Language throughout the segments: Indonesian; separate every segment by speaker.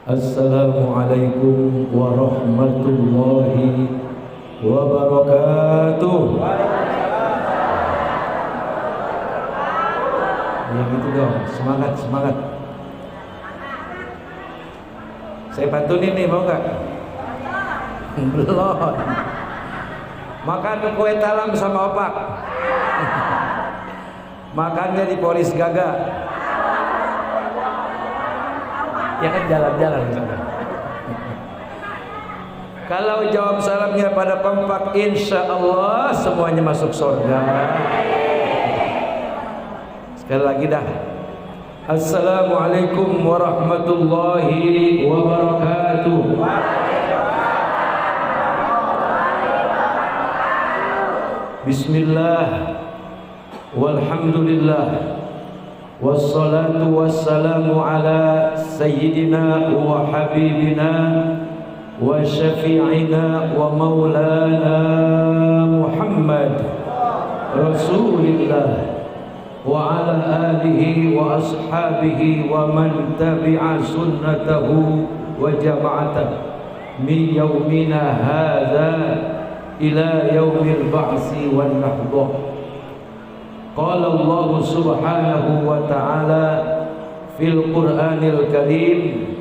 Speaker 1: Assalamualaikum warahmatullahi wabarakatuh. Ya gitu dong, semangat, semangat. Saya pantunin nih, mau nggak? Belum. Makan kue talam sama opak. Makannya di Polis Gaga. Ya kan jalan-jalan. Kalau jawab salamnya pada kompak, insya Allah semuanya masuk surga. Sekali lagi dah. Assalamualaikum warahmatullahi wabarakatuh. Bismillah, walhamdulillah, wassalatu wassalamu ala sayyidina wa habibina wa syafi'ina wa maulana Muhammad Rasulillah wa ala alihi wa ashabihi wa man tabi'a sunnatahu wa jama'atahu min yawmina hadha ila yaumil ba'si wan nahdah. Qala Allah subhanahu wa ta'ala fil Qur'anil Karim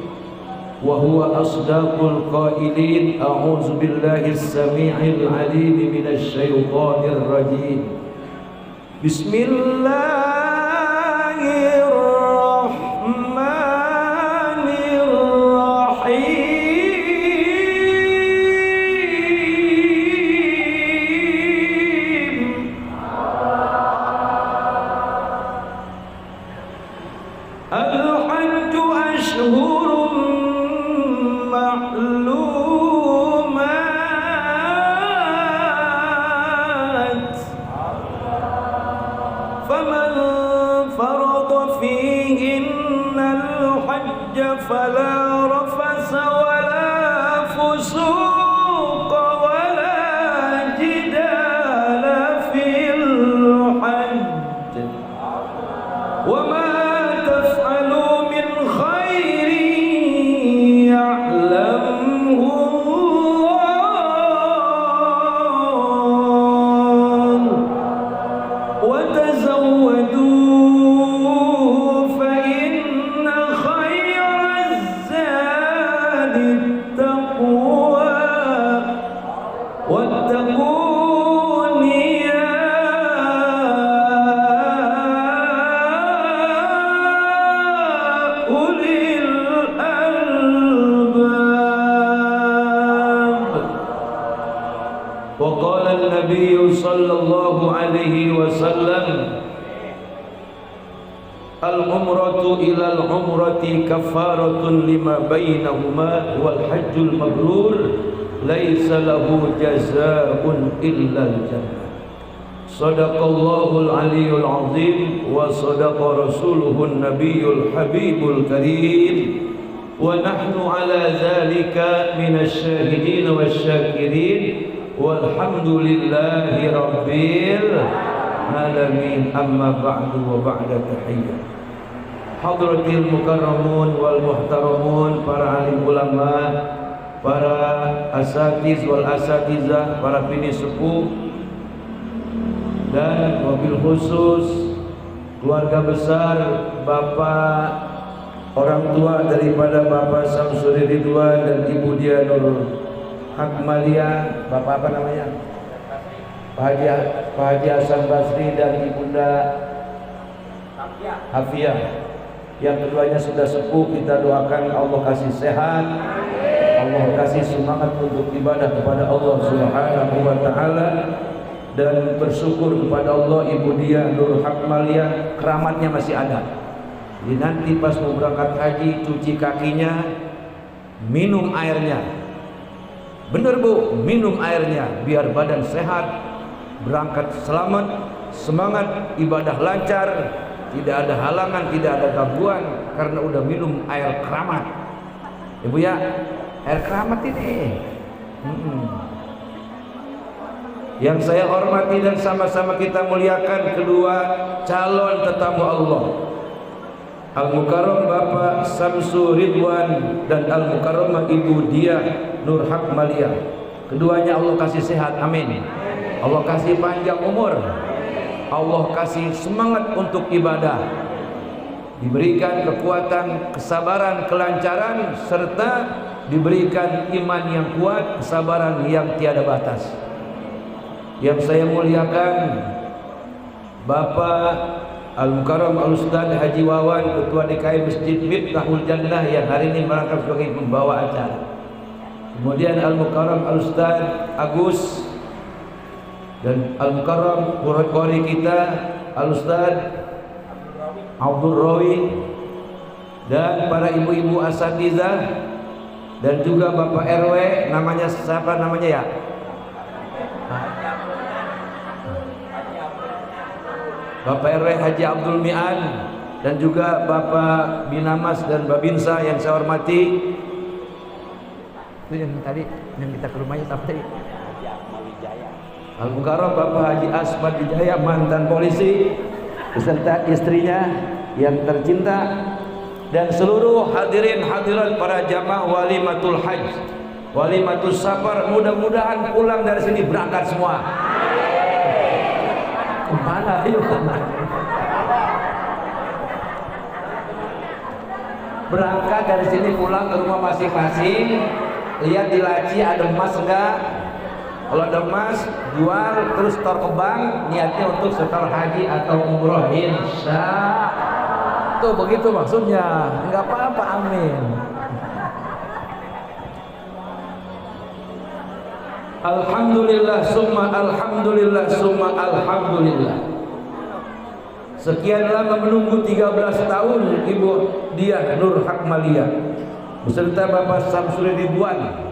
Speaker 1: wa huwa asdaqul qailin a'udzu billahi as-sami'il 'alim minasy syaithanir rajim. Bismillahirrahmanirrahim. Al-hajju ashhurun ma'lumat, faman farada fihinna al-hajja fala rafasa wala fusuqa wala jidala fil hajj wa ma sallallahu alaihi wasallam al-umratu ilal umrati kafaratun lima bainahuma wal hajjul mabrur laisa lahu jazaa'un illa al-jannah. Sadaqallahul aliyyul azim wa sadaqa rasuluhun nabiyyul habibul karim wa nahnu ala dhalika minasy syahidin wasyakirin walhamdulillahi rabbil alamin. Amma ba'du wa ba'da tahiyyah. Hadratil mukarramun wal muhtaramun, para alim ulama, para asatiz wal asatizah, para bini sepuh, dan wabil khusus keluarga besar Bapak, orang tua daripada Bapak Samsul Ridwan dan Ibu Dia Nur Hakmalia, Bapak apa namanya? Pak Haji Hasan Basri dan Ibunda Hafiyah, yang keduanya sudah sepuh. Kita doakan Allah kasih sehat, Allah kasih semangat untuk ibadah kepada Allah Subhanahu wa ta'ala, dan bersyukur kepada Allah Ibu Dia Nur Hakmalia keramatnya masih ada. Jadi nanti pas mau berangkat haji, cuci kakinya, minum airnya. Bener Bu, minum airnya biar badan sehat, berangkat selamat, semangat, ibadah lancar, tidak ada halangan, tidak ada gangguan, karena udah minum air keramat. Ibu ya, air keramat ini. Yang saya hormati dan sama-sama kita muliakan kedua calon tetamu Allah, Al-Mukarram Bapak Samsu Ridwan dan Al-Mukarramah Ibu Diah Nur Hakmalia. Keduanya Allah kasih sehat, amin. Allah kasih panjang umur, Allah kasih semangat untuk ibadah, diberikan kekuatan, kesabaran, kelancaran, serta diberikan iman yang kuat, kesabaran yang tiada batas. Yang saya muliakan Bapak Al-Mukarram Al-Ustaz Haji Wawan, Ketua DKI Masjid Miftahul Jannah yang hari ini merangkap sebagai pembawa acara. Kemudian Al-Mukarram Al-Ustaz Agus dan Al-Mukarram Qori kita Al-Ustaz Abdul Rawi dan para ibu-ibu asatizah dan juga Bapak RW, namanya siapa namanya ya? Bapak RW Haji Abdul Mi'an dan juga Bapak Binamas dan Babinsa yang saya hormati. Itu yang tadi yang kita ke rumahnya siapa tadi? Al-Mukarram Bapak Haji Asmad Wijaya, mantan polisi, beserta istrinya yang tercinta, dan seluruh hadirin hadirat para jamaah walimatul hajj, walimatul safar, mudah-mudahan pulang dari sini berangkat semua. Kemana? Berangkat dari sini pulang ke rumah masing-masing, lihat di laci ada emas enggak. Kalau ada emas, jual, terus setor ke bank, niatnya untuk setor haji atau umroh, insya. Tuh begitu maksudnya, enggak apa-apa, amin. Alhamdulillah summa alhamdulillah summa alhamdulillah. Sekian lama menunggu 13 tahun Ibu Diah Nur Hakmalia beserta Bapak Samsul Ridwan.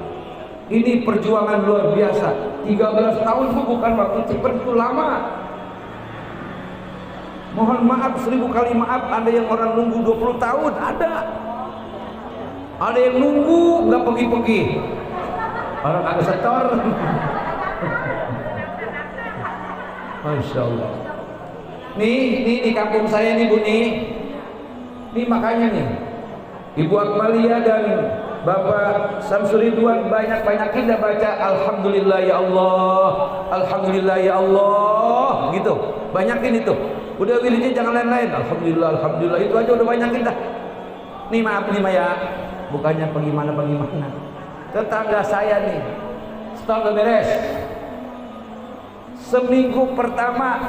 Speaker 1: Ini perjuangan luar biasa. 13 tahun itu bukan waktu cepat, itu lama. Mohon maaf, 1000 kali maaf, ada yang orang nunggu 20 tahun, ada yang nunggu nggak pergi-pergi. Orang ada setor. Masya Allah. Nih di kampung saya nih Bu nih makanya nih Ibu Akmalia dan Bapak Samsul Ridwan banyak-banyakin dah baca Alhamdulillah ya Allah, Alhamdulillah ya Allah, gitu. Banyakin itu. Udah wilihnya jangan lain-lain. Alhamdulillah, Alhamdulillah, itu aja udah banyakin dah. Nih maaf nih Maya, bukannya bagaimana. Tetangga saya nih, setelah beres, seminggu pertama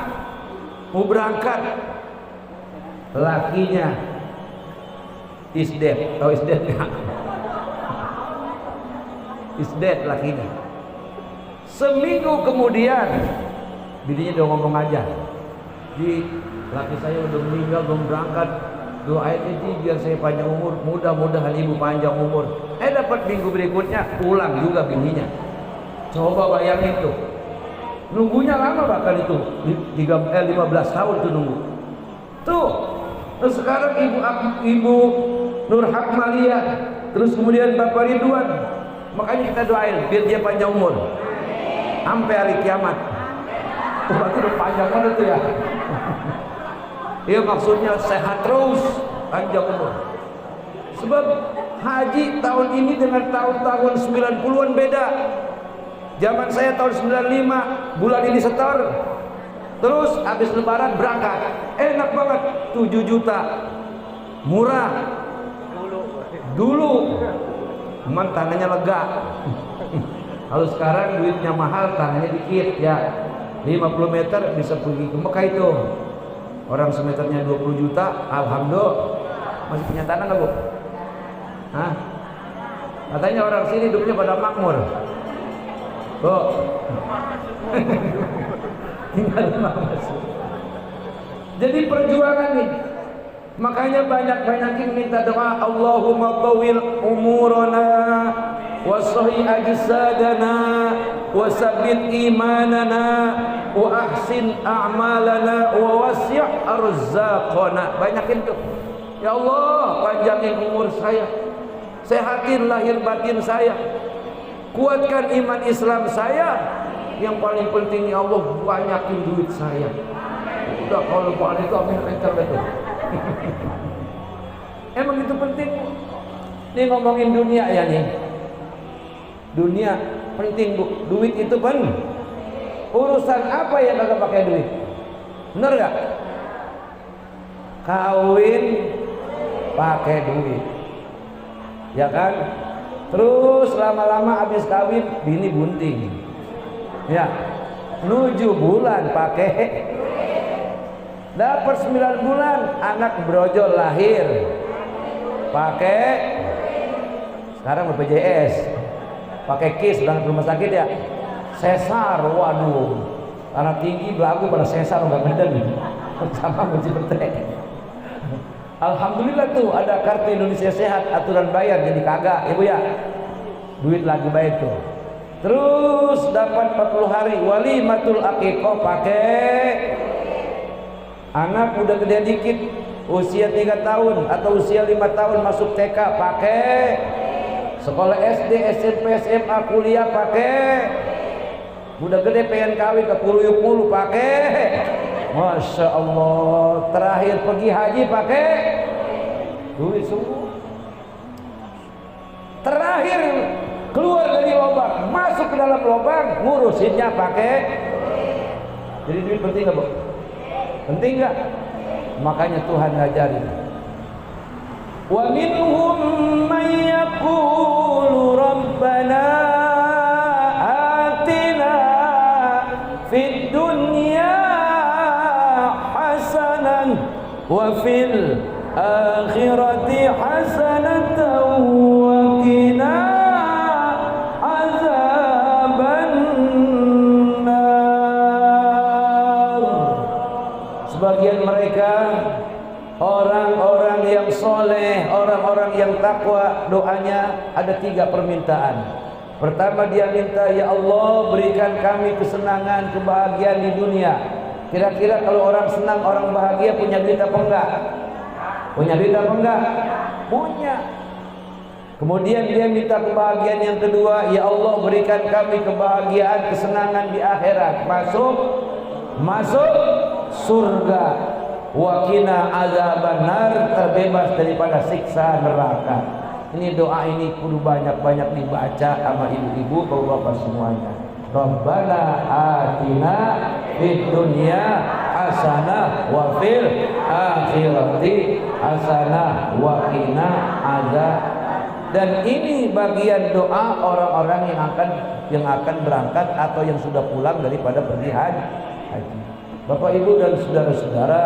Speaker 1: mau berangkat, lakinya is dead. Tahu is dead nggak? Is dead lakinya. Seminggu kemudian, bininya udah ngomong aja, di laki saya udah meninggal, belum berangkat. Doain ini biar saya panjang umur, mudah-mudahan ibu panjang umur. Dapat minggu berikutnya pulang juga bininya. Coba bayangin tuh, nunggunya lama bahkan itu 15 tahun tuh nunggu. Tuh, terus sekarang ibu Nur Hakmalia, terus kemudian Bapak Ridwan. Makanya kita doain biar dia panjang umur sampai hari kiamat. Berarti udah panjang banget tuh ya. Ya maksudnya sehat terus, panjang umur. Sebab haji tahun ini dengan tahun-tahun 90-an beda. Zaman saya tahun 95, bulan ini setor. Terus habis lebaran berangkat. Enak banget, 7 juta. Murah. Dulu. Cuman tanahnya lega. Kalau sekarang duitnya mahal, tanahnya dikit ya. 50 meter bisa pergi ke Mekah itu. Orang semeternya 20 juta, alhamdulillah. Masih punya tanah nggak Bu? Hah? Katanya orang sini hidupnya pada makmur. Bu. Tinggal masuk. Jadi perjuangan nih. Makanya banyak-banyakin minta doa, Allahumma tawil umurana wa sahih ajsadana wa sabbit imanana wa ahsin a'malana wa wasi' arzaqana. Banyakin tuh. Ya Allah, panjangin umur saya, sehatin lahir batin saya, kuatkan iman Islam saya, yang paling penting ya Allah banyakin duit saya. Udah kalau Pak itu amin enter betul. Emang itu penting? Nih ngomongin dunia ya nih. Dunia penting Bu. Duit itu urusan apa yang kagak pakai duit? Bener gak? Kawin pakai duit, ya kan? Terus lama-lama habis kawin bini bunting, ya 7 bulan pakai, dapat 9 bulan anak brojol lahir pakai, sekarang BPJS pakai KIS berangkat rumah sakit ya, sesar, waduh anak tinggi belagu pada sesar nggak ngeden sama kunci petek. Alhamdulillah tuh ada kartu Indonesia Sehat, aturan bayar jadi kagak ya Bu ya, duit lagi baik tuh. Terus dapat 40 hari walimatul aqiqah pakai, anak udah gede dikit usia 3 tahun atau usia 5 tahun masuk TK pakai, sekolah SD, SMP, SMA, kuliah pakai, udah gede pengen kawin ke Puruyuk mulu pakai. Masya Allah, terakhir pergi haji pakai duit semua. Terakhir keluar dari lubang, masuk ke dalam lubang, ngurusinnya pakai. Jadi duit penting nggak Bu? Penting nggak? Makanya Tuhan ngajarin. Wa minhum man yaqulu rabbana atina fid dunya wa fil akhirati hasanatan wa qina azaban nar. Sebagian mereka orang-orang yang soleh, orang-orang yang takwa, doanya ada 3 permintaan. Pertama dia minta, ya Allah berikan kami kesenangan, kebahagiaan di dunia. Kira-kira kalau orang senang, orang bahagia punya duit apa enggak? Punya duit apa enggak? Punya. Kemudian dia minta kebahagiaan yang kedua, ya Allah berikan kami kebahagiaan, kesenangan di akhirat. Masuk surga. Wa qina azabannar, terbebas daripada siksa neraka. Ini doa ini kudu banyak-banyak dibaca sama ibu-ibu, bapak-bapak semuanya. Rabbana atina fid dunya hasanah wa fil akhirati hasanah wa qina azab. Dan ini bagian doa orang-orang yang akan berangkat atau yang sudah pulang daripada pergi haji. Bapak Ibu dan saudara-saudara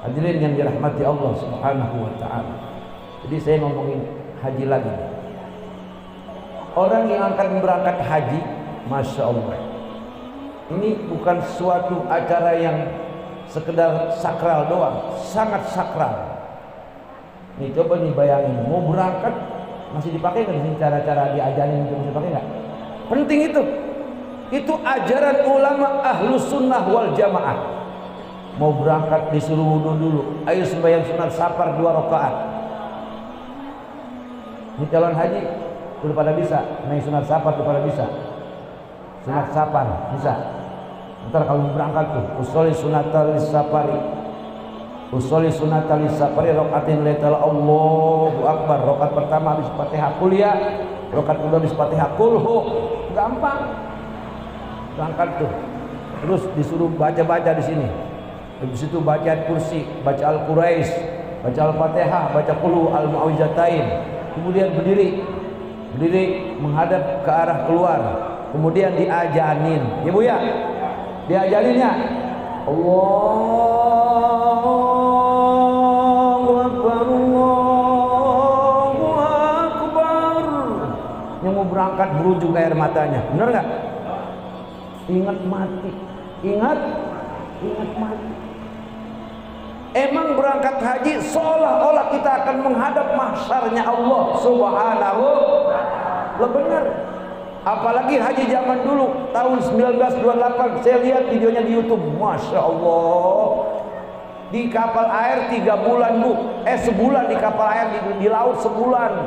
Speaker 1: hadirin yang dirahmati Allah Subhanahu wa taala. Jadi saya ngomongin haji lagi. Orang yang akan berangkat haji, Masya Allah, ini bukan suatu acara yang sekedar sakral doang, sangat sakral. Nih coba nih bayangin, mau berangkat masih dipakai nggak di sini cara-cara diajarin itu masih dipakai nggak? Penting itu. Itu ajaran ulama ahlus sunnah wal jamaah. Mau berangkat disuruh wudu dulu, ayo sembahyang sunat safar 2 rakaat. Ini calon haji udah pada bisa, naik sunat safar udah pada bisa. Sunat safar bisa. Ntar kalau berangkat tuh usolli sunatal safari, usolli sunatal safari rakaatin lillahi Allahu akbar. Rakaat pertama habis Fatihah kuliah, rakaat kedua habis Fatihah kulhu. Gampang. Berangkat tuh. Terus disuruh baca-baca di sini. Habis itu baca ayat kursi, baca Al-Quraisy, baca Al-Fatihah, baca qul al-mu'awwizatain. Kemudian berdiri menghadap ke arah keluar. Kemudian diajanin, ya Bu ya, diajaninnya Allahu Akbar, Allahu Akbar. Yang mau berangkat berujung air matanya, benar nggak? Ingat mati, ingat mati. Emang berangkat haji seolah-olah kita akan menghadap mahsyarnya Allah Subhanahu wa ta'ala. Benar. Apalagi haji zaman dulu tahun 1928, saya lihat videonya di YouTube, Masya Allah, di kapal air 3 bulan Bu, sebulan di kapal air, di laut sebulan,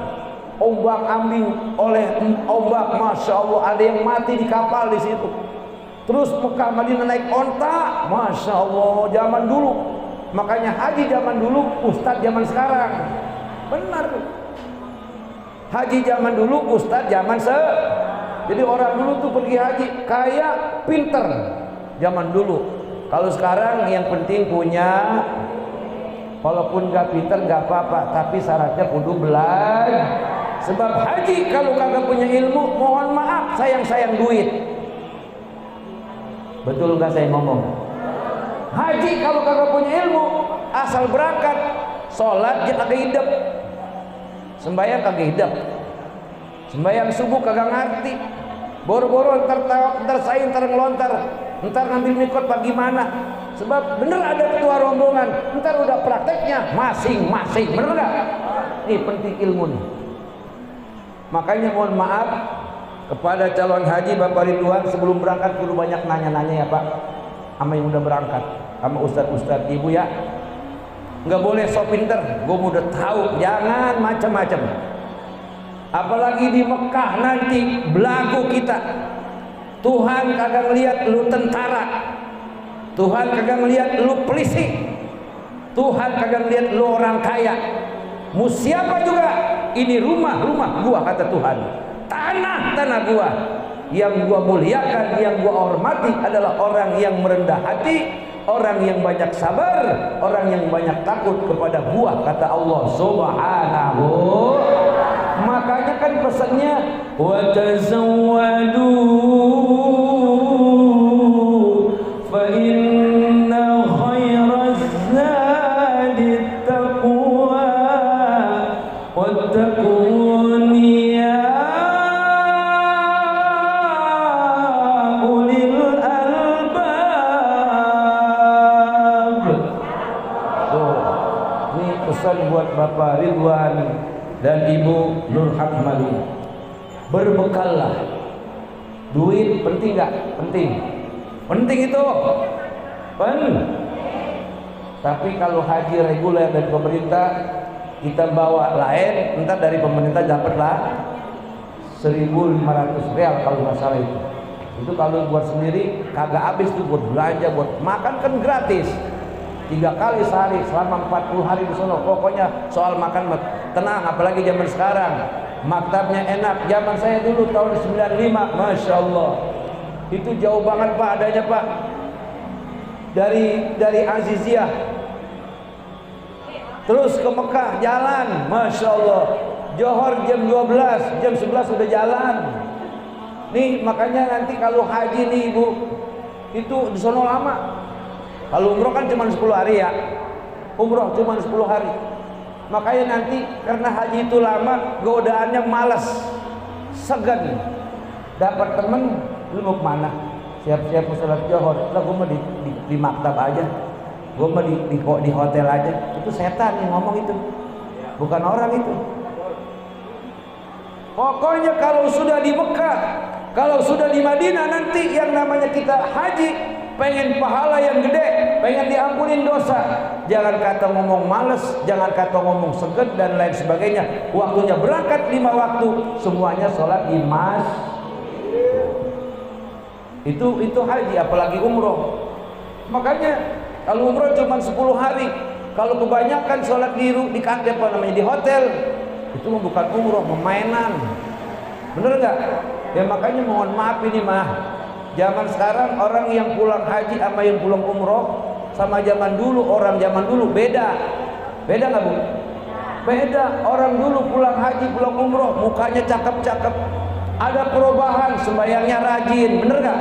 Speaker 1: ombak ambing oleh ombak, Masya Allah, ada yang mati di kapal di situ. Terus Mekah Madinah naik onta, Masya Allah, zaman dulu. Makanya haji zaman dulu, ustadz zaman sekarang. Benar. Haji zaman dulu, ustaz zaman jadi orang dulu tuh pergi haji kayak pinter zaman dulu. Kalau sekarang yang penting punya, walaupun gak pinter gak apa-apa, tapi syaratnya kudu belajar. Sebab haji kalau kagak punya ilmu, mohon maaf, sayang-sayang duit. Betul gak saya ngomong? Haji kalau kagak punya ilmu, asal berangkat, sholat dia kagak hidup, sembahyang kagak hidup, sembahyang subuh kagak ngerti, boro-boro ntar saing, ntar ngelontar, ntar ngambil mikot pagi mana. Sebab bener ada ketua rombongan, ntar udah prakteknya masing-masing, bener gak? Ini penting ilmu nih. Makanya mohon maaf kepada calon haji Bapak Ridwan, sebelum berangkat kudu banyak nanya-nanya ya Pak, sama yang udah berangkat, sama ustadz-ustadz ibu ya. Nggak boleh sok pinter, gue udah tahu, jangan macam-macam. Apalagi di Mekah nanti belagu kita. Tuhan kagak ngeliat lu tentara, Tuhan kagak ngeliat lu polisi, Tuhan kagak ngeliat lu orang kaya. Mau siapa juga, ini rumah gua kata Tuhan, tanah gua. Yang gua muliakan, yang gua hormati adalah orang yang merendah hati, orang yang banyak sabar, orang yang banyak takut kepada gua kata Allah Subhanahu. Makanya kan pesannya wa tazawwadu fa inna khairaz zadi taqwa wattaqun ya ulil albab. Ini pesan buat Bapak Ridwan dan Ibu Nur Hakmali. Berbekallah. Duit penting gak? Penting. Penting itu. Tapi kalau haji reguler dari pemerintah, kita bawa lain, entar dari pemerintah dapatlah 1.500 real kalau nggak salah itu. Itu kalau buat sendiri kagak habis tuh, buat belanja, buat makan kan gratis. 3 kali sehari selama 40 hari di sono. Pokoknya soal makan tenang, apalagi zaman sekarang. Maktabnya enak. Zaman saya dulu tahun 95, Masya Allah. Itu jauh banget Pak adanya Pak. Dari Aziziyah terus ke Mekah jalan, Masya Allah. Johor jam 12, jam 11 sudah jalan. Nih makanya nanti kalau haji nih Ibu, itu di sono lama. Kalau umroh kan cuma 10 hari ya. Umroh cuma 10 hari. Makanya nanti karena haji itu lama, godaannya malas, segan. Dapat temen, lu mau kemana? Siap-siap mau sholat Johor. Lah gue mau di maktab aja. Gue mau di hotel aja. Itu setan yang ngomong itu, bukan orang itu. Pokoknya kalau sudah di Mekah, kalau sudah di Madinah, nanti yang namanya kita haji, pengen pahala yang gede, pengen diampunin dosa, jangan kata ngomong males, jangan kata ngomong seget dan lain sebagainya. Waktunya berangkat 5 waktu, semuanya sholat di masjid. Itu haji, apalagi umroh. Makanya kalau umroh cuma 10 hari, kalau kebanyakan sholat di hotel, itu bukan umroh, memainan. Bener nggak? Ya makanya mohon maaf ini mah. Zaman sekarang orang yang pulang haji sama yang pulang umroh sama zaman dulu, orang zaman dulu beda nggak Bu? Beda. Orang dulu pulang haji pulang umroh mukanya cakep-cakep, ada perubahan, sembayangnya rajin, bener nggak?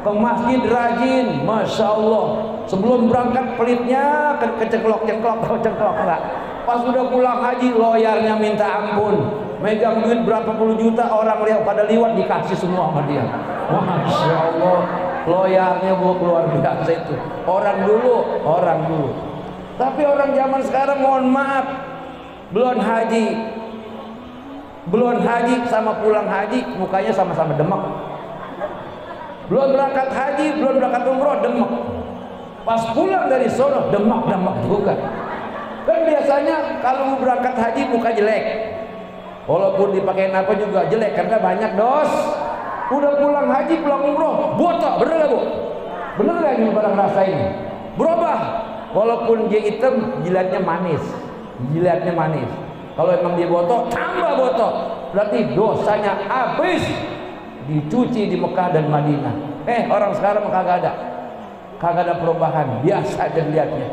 Speaker 1: Ke masjid rajin, Masya Allah. Sebelum berangkat pelitnya keceklok nggak? Pas udah pulang haji loyarnya minta ampun, megang duit berapa puluh juta, orang lihat pada liwat dikasih semua sama dia. Masya Allah, loyarnya keluar biasa itu. Orang dulu. Tapi orang zaman sekarang mohon maaf, belum haji sama pulang haji mukanya sama-sama demek. Belum berangkat haji, belum berangkat umroh demek. Pas pulang dari sono demek juga. Kan biasanya kalau mau berangkat haji muka jelek, walaupun dipakai apa juga jelek karena banyak dos. Udah pulang haji, pulang umroh, botak, bener gak Bu? Bener gak yang barang rasain? Berubah, walaupun dia hitam, jilatnya manis. Kalau emang dia botok, tambah botok. Berarti dosanya habis dicuci di Mekah dan Madinah. Orang sekarang kagak ada perubahan, biasa aja lihatnya.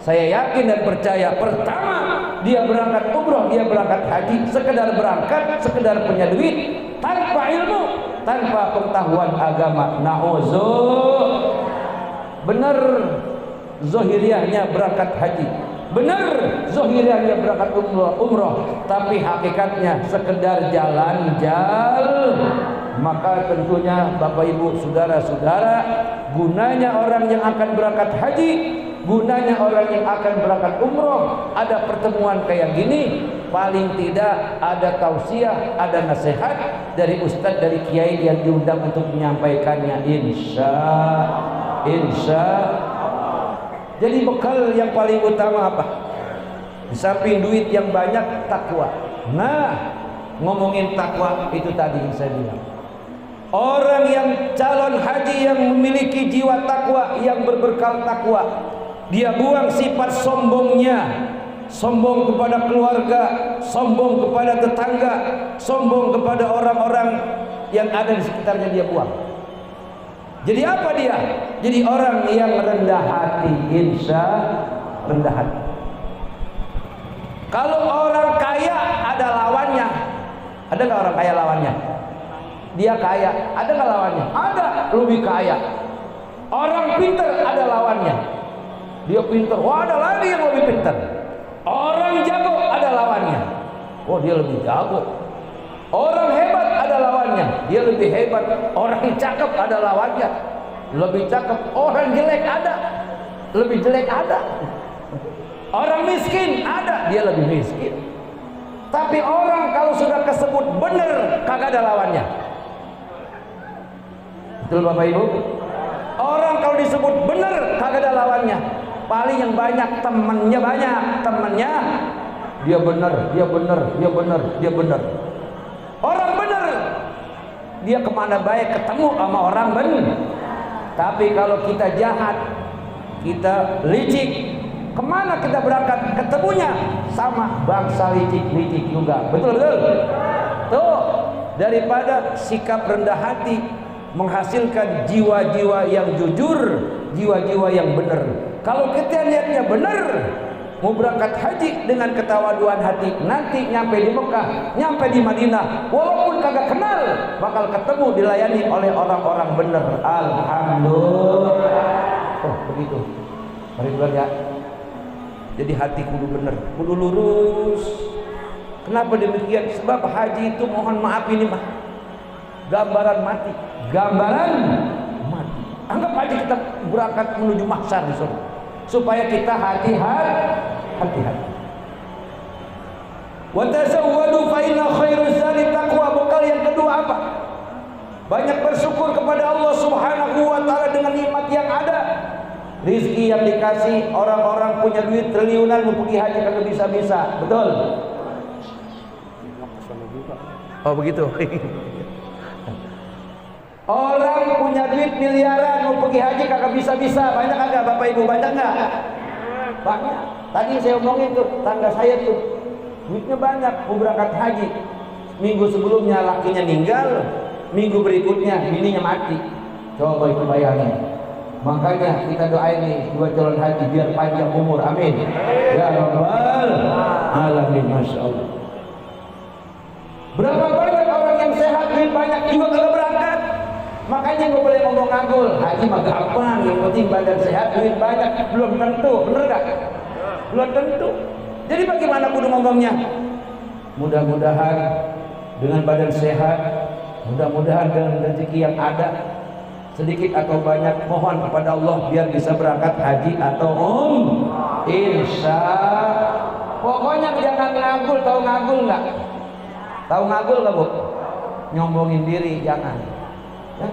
Speaker 1: Saya yakin dan percaya, pertama dia berangkat umroh, dia berangkat haji, sekedar berangkat, sekedar punya duit, tanpa ilmu, tanpa pengetahuan agama. Bener zohiriahnya berangkat haji, bener zohiriahnya berangkat umroh, tapi hakikatnya sekedar jalan-jalan. Maka tentunya Bapak Ibu saudara-saudara, gunanya orang yang akan berangkat haji, gunanya orang yang akan berangkat umroh, ada pertemuan kayak gini. Paling tidak ada tausiah, ada nasihat dari ustadz, dari kiai yang diundang untuk menyampaikannya. Insya. Jadi bekal yang paling utama apa? Di samping duit yang banyak, takwa. Nah, ngomongin takwa itu tadi yang saya bilang. Orang yang calon haji yang memiliki jiwa takwa, yang berbekal takwa, dia buang sifat sombongnya, sombong kepada keluarga, sombong kepada tetangga, sombong kepada orang-orang yang ada di sekitarnya, dia buang. Jadi apa dia? Jadi orang yang rendah hati, insya rendah hati. Kalau orang kaya ada lawannya, ada nggak orang kaya lawannya? Dia kaya, ada nggak lawannya? Ada, lebih kaya. Orang pintar ada lawannya, dia pintar, wah ada lagi yang lebih pintar. Orang jago ada lawannya, oh dia lebih jago. Orang hebat ada lawannya, dia lebih hebat. Orang cakep ada lawannya, lebih cakep. Orang jelek ada, lebih jelek ada. Orang miskin ada, dia lebih miskin. Tapi orang kalau sudah kesebut bener, kagak ada lawannya. Betul Bapak Ibu? Orang kalau disebut bener, kagak ada lawannya. Paling yang banyak temennya, temennya dia bener, dia bener, dia bener, dia bener. Orang bener, dia kemana baik ketemu sama orang bener. Tapi kalau kita jahat, kita licik, kemana kita berangkat ketemunya sama bangsa licik juga. Betul. Tuh, daripada sikap rendah hati menghasilkan jiwa-jiwa yang jujur, jiwa-jiwa yang benar. Kalau kita lihatnya benar, mau berangkat haji dengan ketawaduan hati, nanti nyampe di Mekah, nyampe di Madinah, walaupun kagak kenal, bakal ketemu dilayani oleh orang-orang benar. Alhamdulillah. Oh begitu. Mari bulan ya. Jadi hati kudu benar, kudu lurus. Kenapa demikian? Sebab haji itu, mohon maaf ini mah gambaran mati, gambaran mati. Anggap aja kita berangkat menuju mahsyar di surga, supaya kita hati-hati. Wa tazawwadu fa inna khairuz zadi taqwa. Bekal yang kedua apa? Banyak bersyukur kepada Allah Subhanahu wa taala dengan nikmat yang ada. Rizki yang dikasih, orang-orang punya duit triliunan mau pergi haji kagak bisa-bisa. Betul? Oh begitu. Orang punya duit miliaran mau pergi haji kagak bisa-bisa. Banyak kagak Bapak Ibu? Banyak nggak? Banyak. Tadi saya omongin tuh, tangga saya tuh duitnya banyak, mau berangkat haji. Minggu sebelumnya lakinya meninggal, minggu berikutnya bininya mati. Coba itu bayangin. Makanya kita doain nih dua calon haji biar panjang umur, amin ya rabbal alamin. Masya Allah. Berapa banyak orang yang sehat, duit banyak juga kagak berangkat. Makanya nggak boleh ngomong ngagul. Haji mah gampang, yang penting badan sehat, duit banyak. Belum tentu, bener gak? Belum tentu. Jadi bagaimana kudu ngomongnya? Mudah-mudahan dengan badan sehat, mudah-mudahan dengan rezeki yang ada, sedikit atau banyak, mohon kepada Allah biar bisa berangkat haji atau insya. Pokoknya jangan ngagul. Tahu ngagul nggak? Tahu ngagul nggak Bu? Nyombongin diri, jangan. Ya?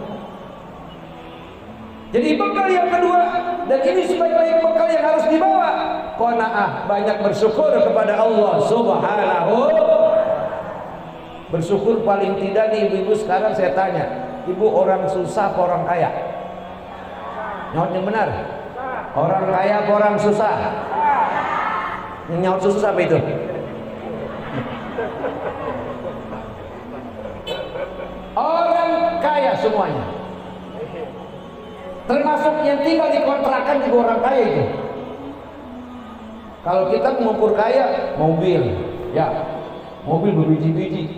Speaker 1: Jadi bekal yang kedua, dan ini sebaik-baik bekal yang harus dibawa, qanaah, banyak bersyukur kepada Allah Subhanahu. Bersyukur paling tidak nih ibu-ibu. Sekarang saya tanya, ibu orang susah apa orang kaya? Nyaut yang benar. Orang kaya apa orang susah? Yang nyaut susah apa itu? kaya semuanya. Termasuk yang tinggal di kontrakan juga orang kaya itu. Kalau kita mengukur kaya, mobil, ya, mobil berbiji-biji,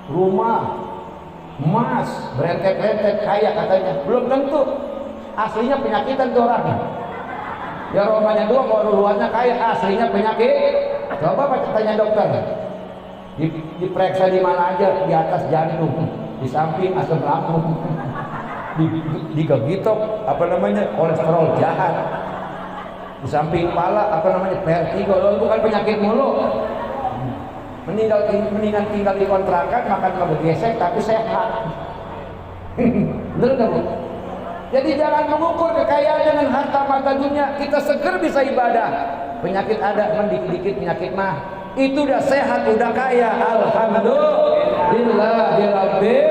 Speaker 1: rumah, emas, berentet-rentet, kaya katanya. Belum tentu. Aslinya penyakitan tuh orang. Ya romanya dua, kalau luarnya kaya, aslinya penyakit. Coba tanya dokter. Diperiksa di mana aja, di atas jantung, di samping asam lambung, digegitok apa namanya kolesterol jahat, di samping kepala apa namanya vertigo. Bukan penyakit mulu. Mendingan tinggal di kontrakan, makan kagak gesek tapi sehat. Bener nggak Bu? Jadi jangan mengukur kekayaan dengan harta mata dunia. Kita seger bisa ibadah. Penyakit ada, dikit-dikit penyakit mah. Itu udah sehat, udah kaya. Alhamdulillah rabbil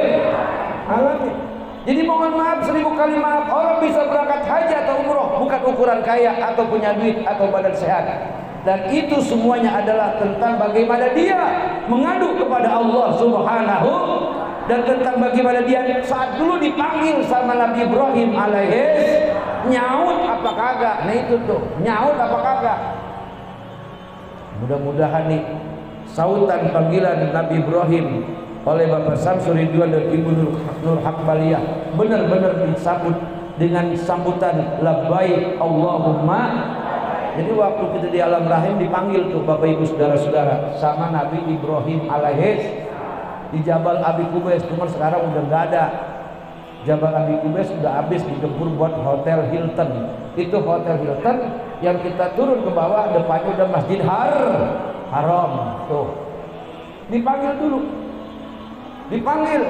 Speaker 1: alamin. Jadi mohon maaf, 1000 kali maaf. Orang bisa berangkat haji atau umroh bukan ukuran kaya atau punya duit atau badan sehat. Dan itu semuanya adalah tentang bagaimana dia mengadu kepada Allah Subhanahu, dan tentang bagaimana dia saat dulu dipanggil sama Nabi Ibrahim alaihis, nyaut apa kagak. Nah itu tuh, nyaut apa kagak. Mudah-mudahan nih sautan panggilan Nabi Ibrahim oleh Bapak Samsul Ridwan dan Ibu Nur Hakbaliyah benar-benar disambut dengan sambutan labbaik Allahumma. Jadi waktu kita di alam rahim dipanggil tuh Bapak Ibu saudara-saudara sama Nabi Ibrahim alaihis di Jabal Abi Qubais. Cuma sekarang udah nggak ada. Jabal Abi Qubais udah habis digempur buat Hotel Hilton. Itu Hotel Hilton yang kita turun ke bawah, depannya udah Masjid Haram tuh. Dipanggil dulu. Dipanggil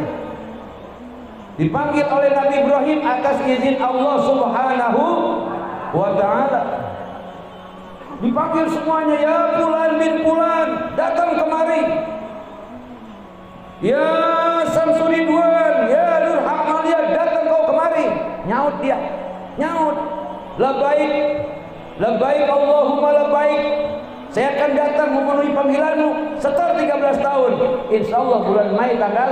Speaker 1: oleh Nabi Ibrahim atas izin Allah Subhanahu wa ta'ala. Dipanggil semuanya, ya Fulan bin Fulan, datang kemari. Ya Samsul Ridwan, ya Nur Hakmaliyah, datang kau kemari. Nyaut dia, nyaut. Labbaik Allahumma labbaik. Saya akan datang memenuhi panggilanmu setelah 13 tahun. Insya Allah bulan Mei tanggal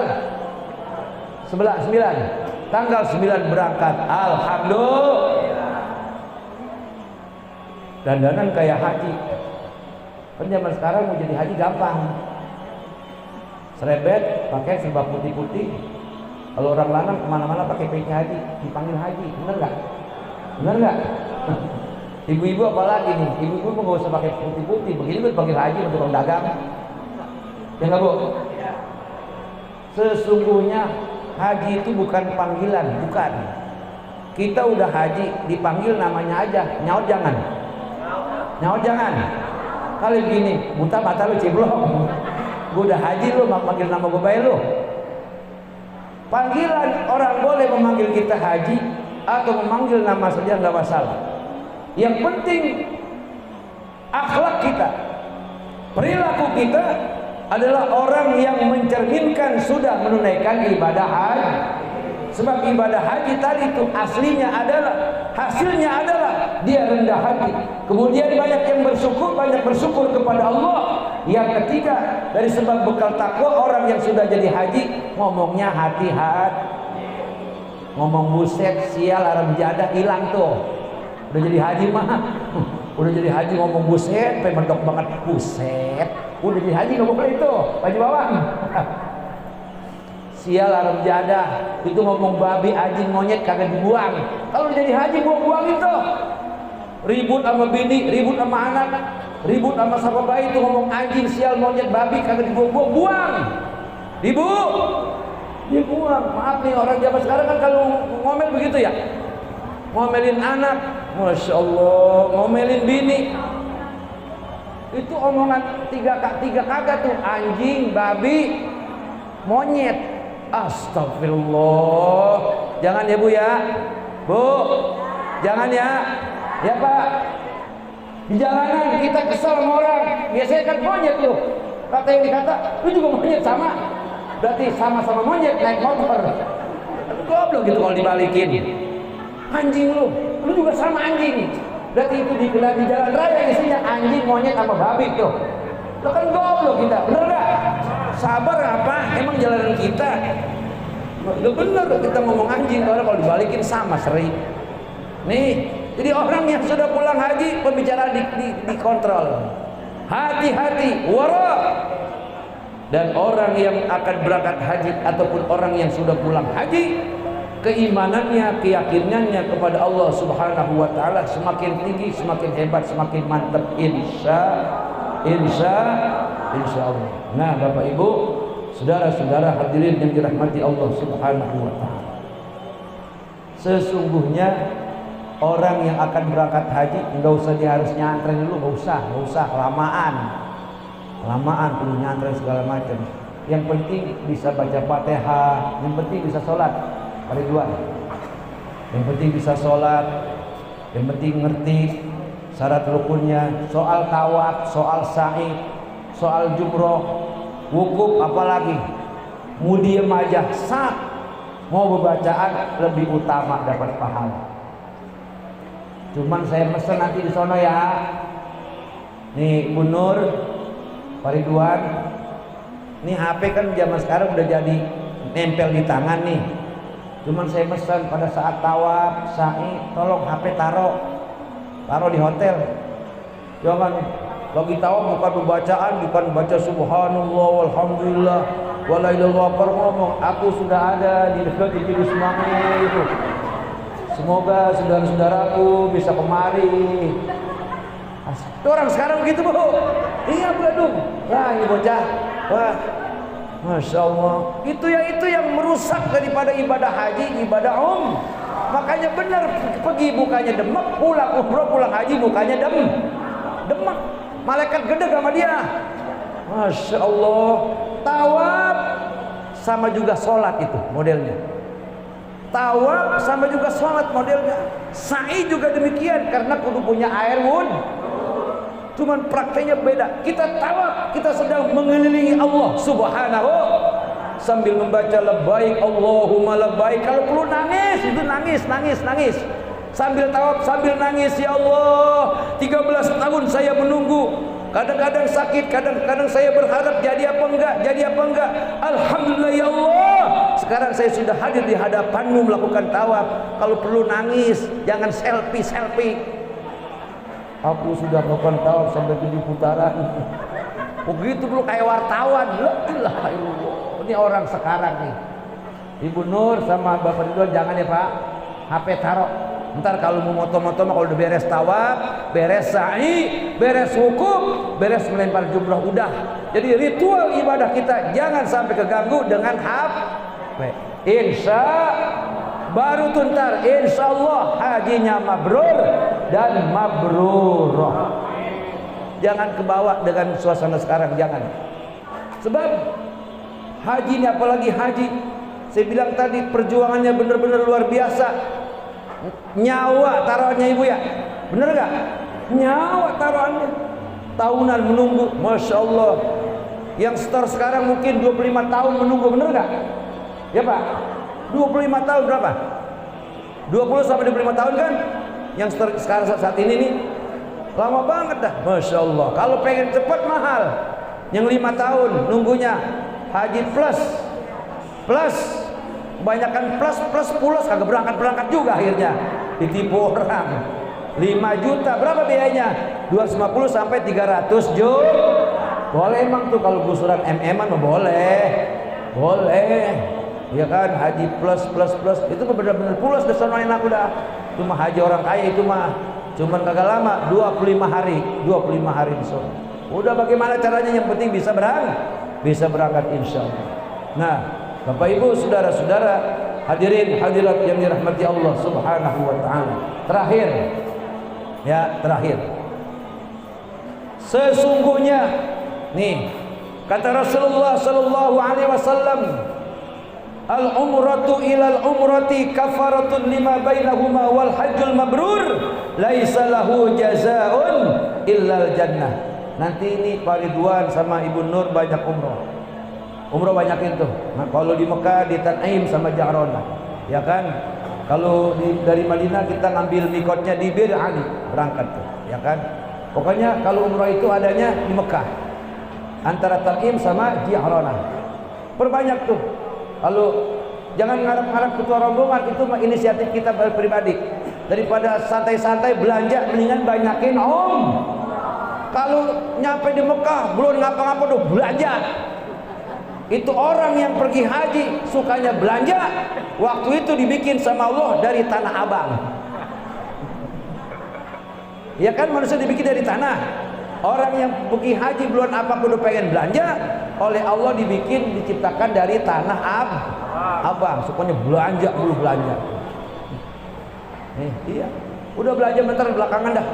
Speaker 1: 9. Tanggal 9 berangkat. Alhamdulillah. Dandanan kayak haji. Kan zaman sekarang mau jadi haji gampang. Serebet, pakai serba putih-putih. Kalau orang lanang kemana-mana pakai peci haji, dipanggil haji. Bener nggak? Bener nggak? Ibu-ibu apalagi nih, ibu-ibu nggak usah pakai putih-putih, begini tuh panggil haji untuk orang dagang. Ya nggak Bu? Sesungguhnya haji itu bukan panggilan, bukan. Kita udah haji, dipanggil namanya aja, nyaut jangan. Nyaut jangan. Kali begini, buta mata lu ciblong. Gue udah haji lu, manggil nama gue baik lu. Panggilan orang boleh memanggil kita haji atau memanggil nama saja nggak masalah. Yang penting akhlak kita, perilaku kita adalah orang yang mencerminkan sudah menunaikan ibadah haji. Sebab ibadah haji tadi itu hasilnya adalah dia rendah hati. Kemudian banyak yang bersyukur kepada Allah. Yang ketiga, dari sebab bekal takwa orang yang sudah jadi haji ngomongnya hati-hati. Ngomong buset, sial, aram jadah, hilang tuh. Udah jadi haji mah, udah jadi haji ngomong buset, mendok banget buset. Udah jadi haji nggak boleh itu, baju bawang. Sial, aram jadah, itu ngomong babi, anjing, monyet kagak dibuang. Kalau jadi haji buang-buang itu. Ribut sama bini, ribut sama anak, ribut sama sahabat bayi itu ngomong anjing, sial, monyet, babi kagak dibuang, buang. Dibuang. Maaf nih orang zaman sekarang kan kalau ngomel begitu ya. Ngomelin anak, Masya Allah, ngomelin bini. Itu omongan tiga kagak tuh, anjing, babi, monyet. Astagfirullah. Jangan ya Bu ya. Bu, jangan ya. Ya Pak. Di jalanan kita kesel sama orang, biasanya kan monyet lu. Kata yang dikata, lu juga monyet sama. Berarti sama-sama monyet naik motor. Goblok gitu kalau dibalikin. Anjing lu juga sama anjing. Berarti itu di jalan raya isinya anjing, monyet sama babi tuh. Lo kan goblok kita, bener gak? Sabar apa? Emang jalanan kita. Itu benar kita ngomong anjing, kalau dibalikin sama sering. Nih, jadi orang yang sudah pulang haji pembicaraan dikontrol. Hati-hati, wara. Dan orang yang akan berangkat haji ataupun orang yang sudah pulang haji, keimanannya, keyakinannya kepada Allah Subhanahu wa taala semakin tinggi, semakin hebat, semakin mantap insya Allah. Nah, Bapak Ibu, saudara-saudara hadirin yang dirahmati Allah Subhanahu wa taala. Sesungguhnya orang yang akan berangkat haji enggak usah dia harus nyantren dulu, enggak usah lamaan perlu nyantren segala macam. Yang penting bisa baca Fatihah, yang penting bisa sholat. Ridwan. Yang penting bisa sholat, yang penting ngerti syarat rukunnya, soal tawaf, soal sa'i, soal jumroh, wukuf, apalagi mau diem aja sak, mau bacaan lebih utama dapat pahala. Cuman saya pesen nanti di sono ya. Nih Bu Nur, Pak Ridwan, nih HP kan zaman sekarang udah jadi nempel di tangan nih. Cuman saya pesan pada saat tawaf, sa'i, tolong HP taruh di hotel. Jangan lagi tawaf bukan bacaan, bukan baca subhanallah walhamdulillah wala ilaha illallah, ngomong aku sudah ada di dekat Majelis Makmum itu. Semoga saudara-saudaraku bisa kemari. Orang sekarang begitu Bu. Iya Bu, aduh. Nah ini bocah. Wah, Masya Allah. Itu yang merusak daripada ibadah haji, ibadah Makanya benar pergi bukannya demek, pulang umroh, pulang haji bukannya demek. Malaikat gede sama dia. Masya Allah. Tawaf sama juga sholat itu modelnya. Tawaf sama juga sholat modelnya. Sa'i juga demikian karena kudu punya air wudhu. Cuman prakteknya beda. Kita tawaf, kita sedang mengelilingi Allah Subhanahu sambil membaca labbaik Allahumma labbaik. Kalau perlu nangis, itu nangis. Sambil tawaf, sambil nangis, ya Allah, 13 tahun saya menunggu. Kadang-kadang sakit, kadang-kadang saya berharap jadi apa enggak. Alhamdulillah ya Allah, sekarang saya sudah hadir di hadapanmu melakukan tawaf. Kalau perlu nangis, jangan selfie. Aku sudah melakukan tawaf sampai 7 putaran. Begitu dulu kayak wartawan. La ilaha illallah. Ini orang sekarang nih. Ibu Nur sama Bapak Ridwan jangan ya Pak, HP taruh. Ntar kalau mau moto-moto mah kalau udah beres tawaf, beres sa'i, beres wukuf, beres melempar jumrah udah. Jadi ritual ibadah kita jangan sampai keganggu dengan HP. Baru tuntar insya Allah hajinya mabrur dan mabrurah. Jangan kebawa dengan suasana sekarang, jangan. Sebab haji ini, apalagi haji, saya bilang tadi perjuangannya benar-benar luar biasa. Nyawa taruhannya ibu ya, bener gak? Nyawa taruhannya, tahunan menunggu, Masya Allah. Yang start sekarang mungkin 25 tahun menunggu, bener gak? Ya Pak, 25 tahun berapa? 20 sampai 25 tahun kan? Yang start sekarang saat ini nih, lama banget dah, Masya Allah. Kalau pengen cepat mahal. Yang 5 tahun nunggunya haji plus, kebanyakan plus kagak berangkat juga akhirnya ditipu orang. 5 juta berapa biayanya? 250 sampai 300 juta. Boleh emang tuh kalau gusuran MM-an mah boleh ya kan. Haji plus itu benar-benar plus di sana enak udah. Cuma haji orang kaya itu mah cuman kagak lama, 25 hari di sana. Udah bagaimana caranya, yang penting bisa berangkat insya Allah. Nah Bapak Ibu, saudara-saudara, hadirin hadirat yang dirahmati Allah Subhanahu wa taala. Terakhir. Sesungguhnya nih kata Rasulullah sallallahu alaihi wasallam, al-umratu ilal umrati kafaratun lima bainahuma wal hajjul mabrur laisa lahu jazaa'un illal jannah. Nanti ini Pak Ridwan sama Ibu Nur banyak umroh banyak itu. Nah, kalau di Mekah di Tan'im sama Ja'ronah, ya kan? Kalau dari Madinah kita ngambil mikotnya di Bir Ali, berangkat tuh, ya kan? Pokoknya kalau umroh itu adanya di Mekah, antara Tan'im sama Ja'ronah. Perbanyak tuh. Kalau Jangan ngarep-ngarep ketua rombongan, itu mah inisiatif kita pribadi. Daripada santai-santai belanja, mendingan banyakin Kalau nyampe di Mekah belum ngapa-ngapa udah belanja. Itu orang yang pergi haji sukanya belanja. Waktu itu dibikin sama Allah dari tanah abang. Ya kan, manusia dibikin dari tanah. Orang yang pergi haji belum apa udah pengen belanja, oleh Allah diciptakan dari tanah abang. Sukanya belanja mulu belanja. Iya. Udah belanja bentar belakangan dah.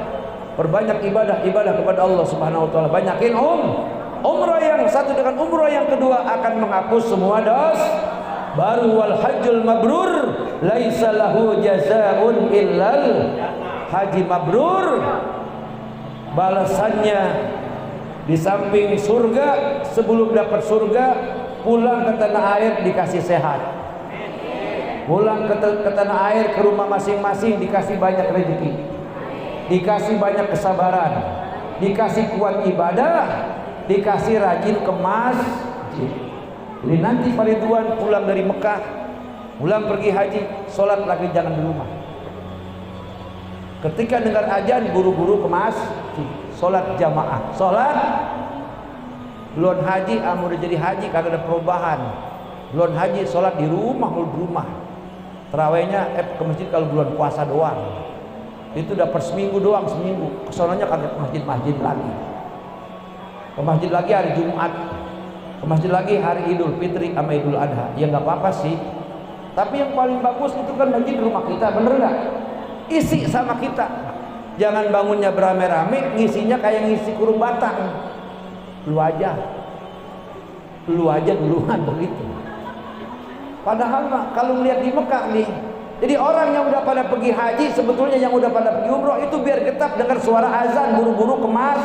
Speaker 1: Perbanyak ibadah kepada Allah Subhanahu wa taala. Banyakin umrah yang satu dengan umrah yang kedua akan menghapus semua dosa. Baru wal hajjul mabrur laisa lahu jazaa'un illal haji mabrur. Balasannya di samping surga, sebelum dapat surga pulang ke tanah air dikasih sehat. Pulang ke tanah air, ke rumah masing-masing dikasih banyak rezeki, dikasih banyak kesabaran, dikasih kuat ibadah, dikasih rajin kemas. Jadi nanti Pak Ridwan pulang dari Mekah, pulang pergi haji, sholat lagi jangan di rumah. Ketika dengar azan buru-buru ke masjid, sholat jamaah. Sholat belum haji, udah jadi haji kagak ada perubahan. Belum haji sholat di rumah, Terawihnya ke masjid kalau bulan puasa doang. Itu dapat seminggu doang, Kesononya kagak ke masjid lagi. Ke masjid lagi hari Jumat, ke masjid lagi hari Idul Fitri sama Idul Adha. Ya nggak apa-apa sih. Tapi yang paling bagus itu kan masjid rumah kita, bener nggak? Isi sama kita. Jangan bangunnya berame-rame, ngisinya kayak ngisi kurung batang. Lu aja duluan begitu. Padahal kalau melihat di Mekah nih, jadi orang yang udah pada pergi haji, sebetulnya yang udah pada pergi umroh itu biar getap dengar suara azan buru-buru kemas.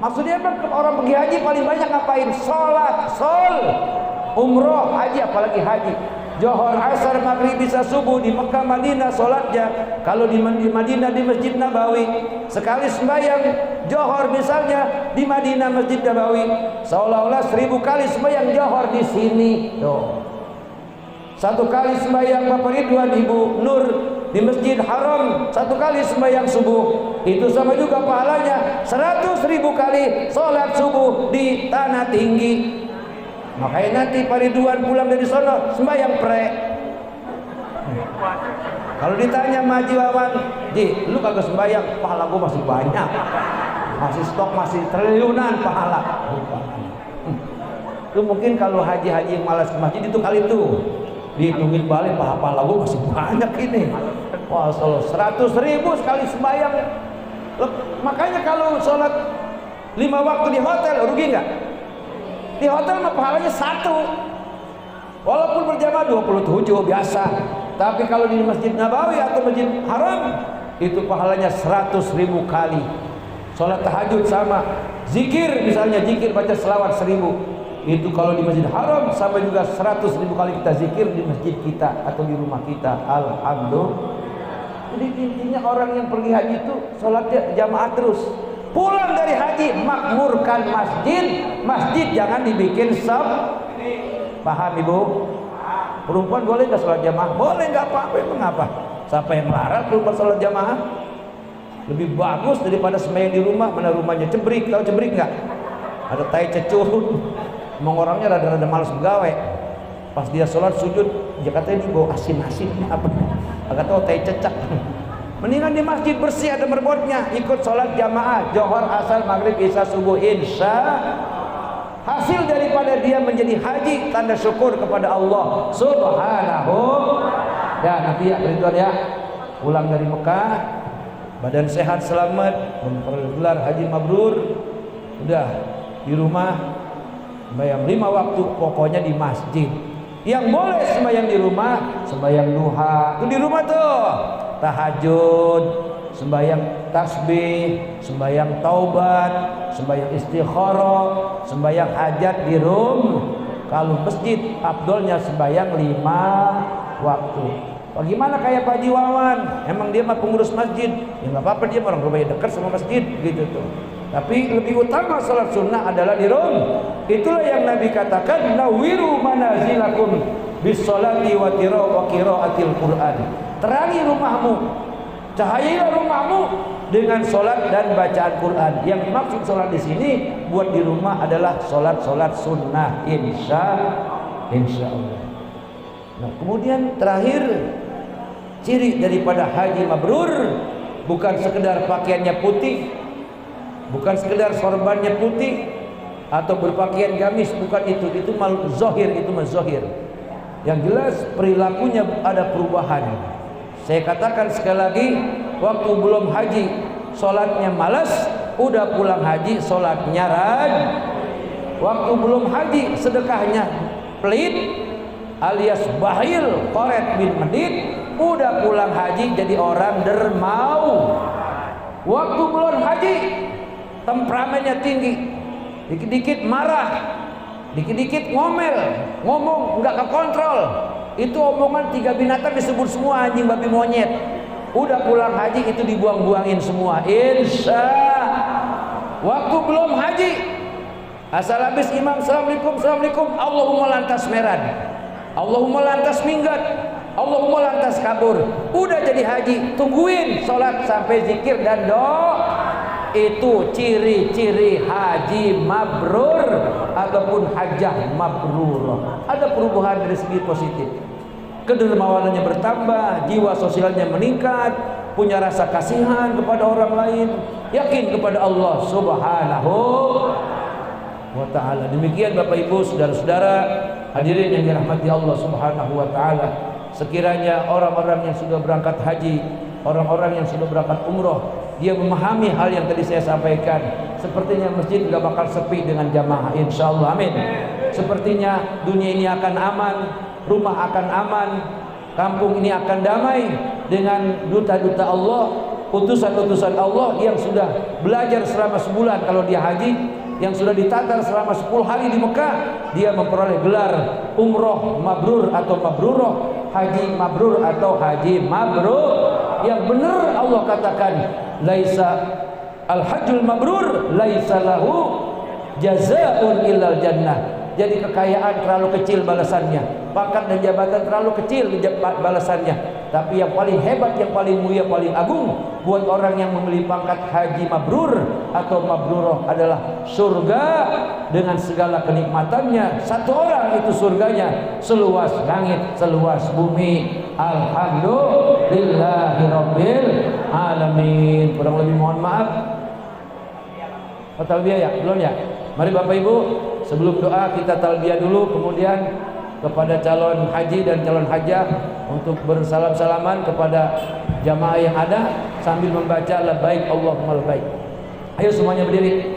Speaker 1: Maksudnya orang pergi haji paling banyak ngapain? Sholat, umroh, haji, apalagi haji. Johor, asar, maghrib, bisa subuh di Mekah, Madinah sholatnya. Kalau di Madinah di Masjid Nabawi, sekali sembahyang Johor misalnya di Madinah Masjid Nabawi, seolah-olah 1000 kali sembahyang Johor di sini. Satu kali sembahyang Bapak Ridwan, Ibu Nur di Masjid Haram, satu kali sembahyang subuh, itu sama juga pahalanya 100.000 kali sholat subuh di tanah tinggi. Makanya nanti Pak Ridwan pulang dari sono sembahyang Kalau ditanya Maji Wawan, Ji, lu kagak sembahyang, pahala gua masih banyak, masih stok, masih triliunan pahala. Itu mungkin kalau haji-haji yang malas ke masjid itu kali itu dihitungin balik, pahala gua masih banyak ini. Wah, 100.000 sekali sembahyang. Makanya kalau sholat 5 waktu di hotel rugi nggak? Di hotel mah pahalanya 1, walaupun berjamaah 27 biasa. Tapi kalau di Masjid Nabawi atau Masjid Haram itu pahalanya 100.000 kali. Sholat tahajud sama, zikir misalnya, zikir baca selawat 1000. Itu kalau di Masjid Haram sama juga 100.000 kali kita zikir di masjid kita atau di rumah kita. Alhamdulillah. Jadi intinya orang yang pergi haji itu sholatnya jamaah terus. Pulang dari haji makmurkan masjid jangan dibikin paham Ibu? Perempuan boleh nggak sholat jamaah? Boleh, nggak apa-apa. Emang apa? Siapa yang melarang perempuan sholat jamaah? Lebih bagus daripada sembahyang di rumah. Mana rumahnya cebrik? Tahu cebrik nggak? Ada tai cecurut. Emang orangnya rada-rada malas begawe. Pas dia sholat sujud, dia katanya ini bawa asin-asin apa? Agak tahu tai cecak. Mendingan di masjid bersih, ada merbotnya, ikut sholat jamaah Johor, asar, maghrib, isya, subuh, insya. Hasil daripada dia menjadi haji, tanda syukur kepada Allah Subhanahu. Ya nanti ya Ridwan ya, pulang dari Mekah badan sehat selamat, mempergelar haji mabrur, udah di rumah sembahyang 5 waktu, pokoknya di masjid. Yang boleh sembahyang di rumah, sembahyang duha itu di rumah tuh, tahajud, sembahyang tasbih, sembahyang taubat, sembahyang istikharah, sembahyang hajat di rumah. Kalau masjid afdolnya sembahyang 5 waktu. Bagaimana kayak Pak Haji Wawan? Emang dia mah pengurus masjid, ya nggak apa-apa, dia orang rumahnya dekat sama masjid gitu tuh. Tapi lebih utama salat sunnah adalah di rumah. Itulah yang Nabi katakan, nawiru manazilakum bis salati wa qiraatil Qur'an. Terangi rumahmu, cahayailah rumahmu dengan solat dan bacaan Quran. Yang maksud solat di sini buat di rumah adalah solat sunnah, insya Allah. Nah, kemudian terakhir, ciri daripada haji mabrur bukan sekedar pakaiannya putih, bukan sekedar sorbannya putih atau berpakaian gamis, bukan itu mal zahir, itu mazahir. Yang jelas perilakunya ada perubahan. Saya katakan sekali lagi, waktu belum haji solatnya malas, udah pulang haji solatnya rajin. Waktu belum haji sedekahnya pelit alias bahil, koret bin medit. Udah pulang haji jadi orang dermau. Waktu belum haji temperamennya tinggi, dikit-dikit marah, dikit-dikit ngomel, ngomong nggak kekontrol. Itu omongan 3 binatang disebut semua, anjing, babi, monyet. Udah pulang haji itu dibuang-buangin semua, insya. Waktu belum haji asal habis imam assalamualaikum, Allahumma lantas meran, Allahumma lantas minggat, Allahumma lantas kabur. Udah jadi haji, tungguin sholat sampai zikir dan doa. Itu ciri-ciri haji mabrur ataupun hajjah mabrur. Ada perubahan dari segi positif. Kedermawanannya bertambah, jiwa sosialnya meningkat, punya rasa kasihan kepada orang lain, yakin kepada Allah Subhanahu wa ta'ala. Demikian Bapak Ibu, saudara-saudara hadirin yang dirahmati Allah Subhanahu wa ta'ala. Sekiranya orang-orang yang sudah berangkat haji, orang-orang yang sudah berangkat umroh, dia memahami hal yang tadi saya sampaikan, sepertinya masjid nggak bakal sepi dengan jamaah, insya Allah, amin. Sepertinya dunia ini akan aman, rumah akan aman, kampung ini akan damai dengan duta-duta Allah, utusan-utusan Allah yang sudah belajar selama sebulan kalau dia haji, yang sudah ditatar selama 10 hari di Mekah, dia memperoleh gelar umroh mabrur atau mabruroh, haji mabrur atau haji mabrur. Yang benar Allah katakan, laisa al-hajjul mabrur laisa lahu jazaa'un illal jannah. Jadi kekayaan terlalu kecil balasannya, pangkat dan jabatan terlalu kecil balasannya. Tapi yang paling hebat, yang paling mulia, paling agung buat orang yang membeli pangkat haji mabrur atau mabruroh adalah surga dengan segala kenikmatannya. Satu orang itu surganya seluas langit, seluas bumi. Alhamdulillahirabbil alamin. Kurang lebih mohon maaf. Talbiyah ya? Belum ya? Mari Bapak Ibu, sebelum doa kita talbiyah dulu, kemudian kepada calon haji dan calon hajjah untuk bersalam-salaman kepada jamaah yang ada sambil membaca labbaik Allahumma labbaik. Ayo semuanya berdiri.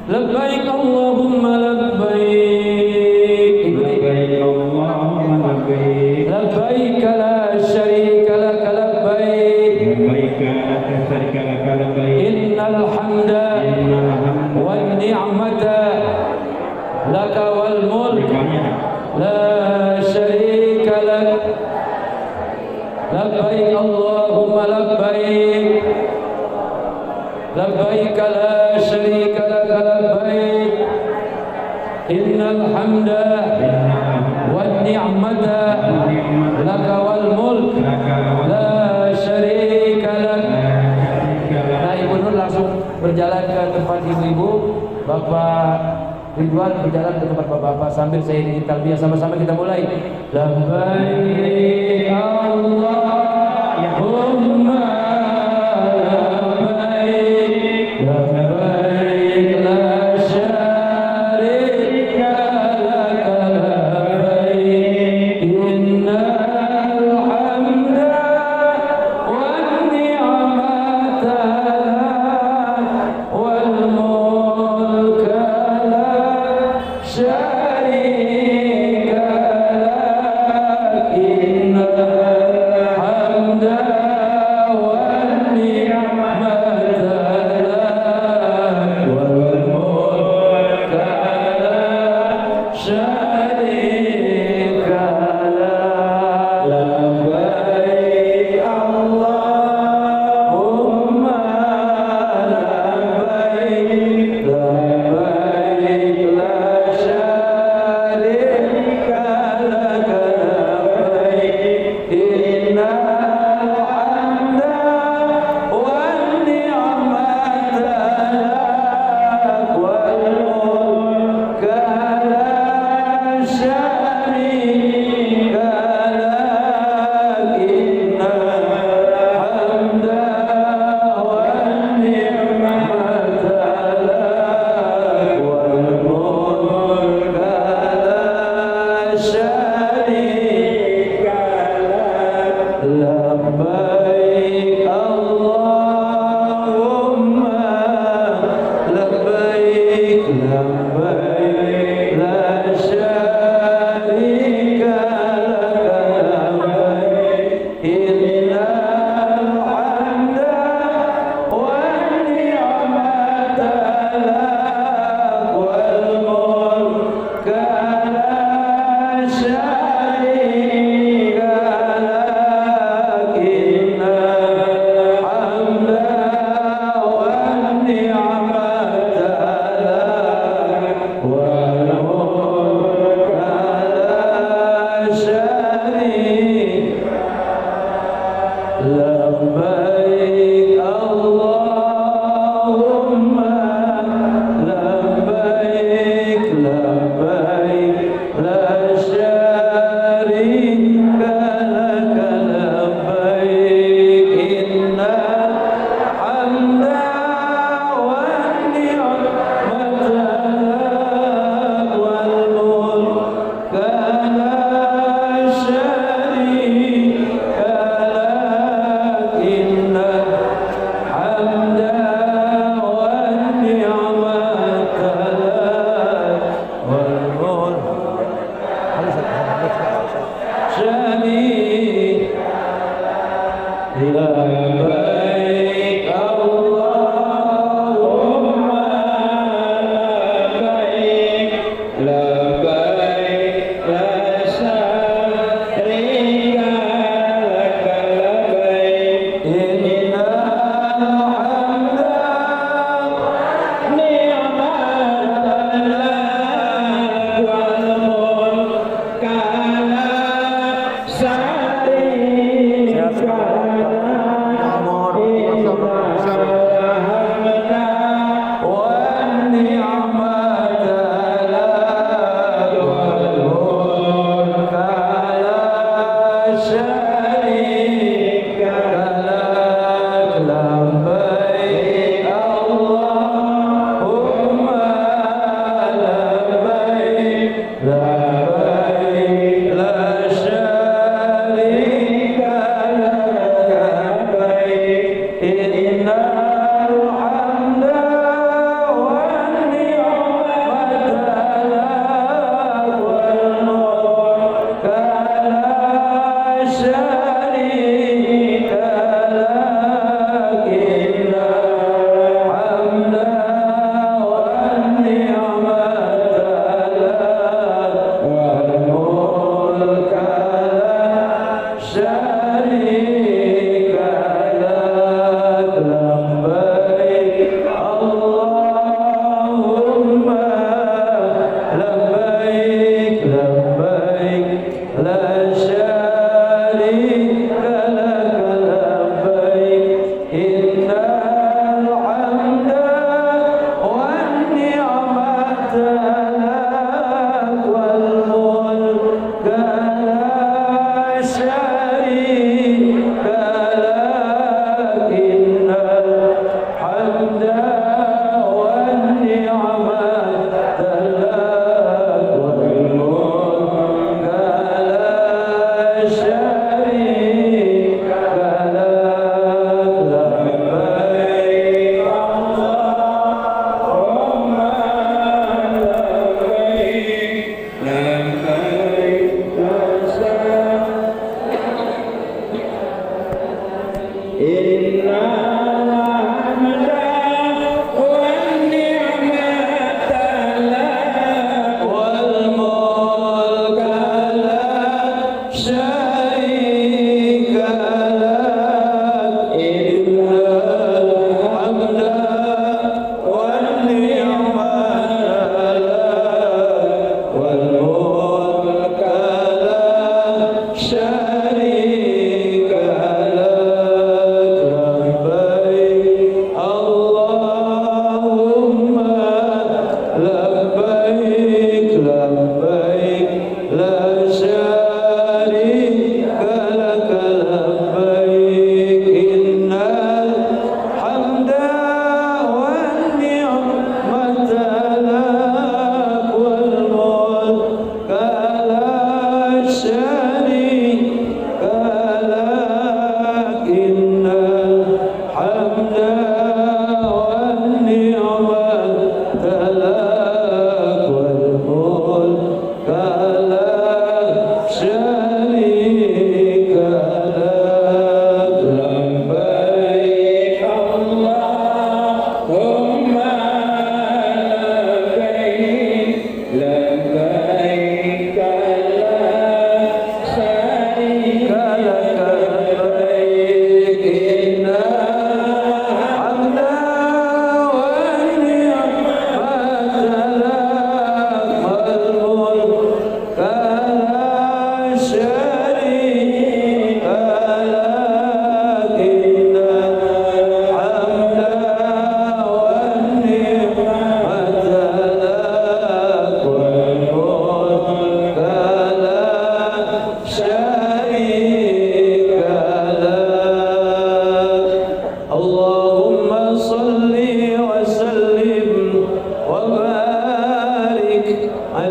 Speaker 1: Labbaik Allahumma labbaik. Labbaik Allahumma labbaik. Labbaik la syarika lak labbaik. Labbaik la syarika lak labbaik. Innal hamda wan ni'mata laka wal mulk la syarika lak. Labbaik Allahumma labbaik. Labbaik la syarika lak labbaik. Innal hamda wan ni'mata laka wal mulk la syarika lak. Nah, Ibu Nur langsung berjalan ke tempat ibu-ibu, Bapak Ridwan berjalan ke tempat bapak-bapak sambil saya ini talbiyah, sama-sama kita mulai. Labbaik Allahumma labbaik. Labbaik la syarika lak labbaik. Innal hamda wan ni'mata lak wal mulka syarika lak. Innal hamda wan ni'mata lak wal mulka syarika lak. Labbaik Allahumma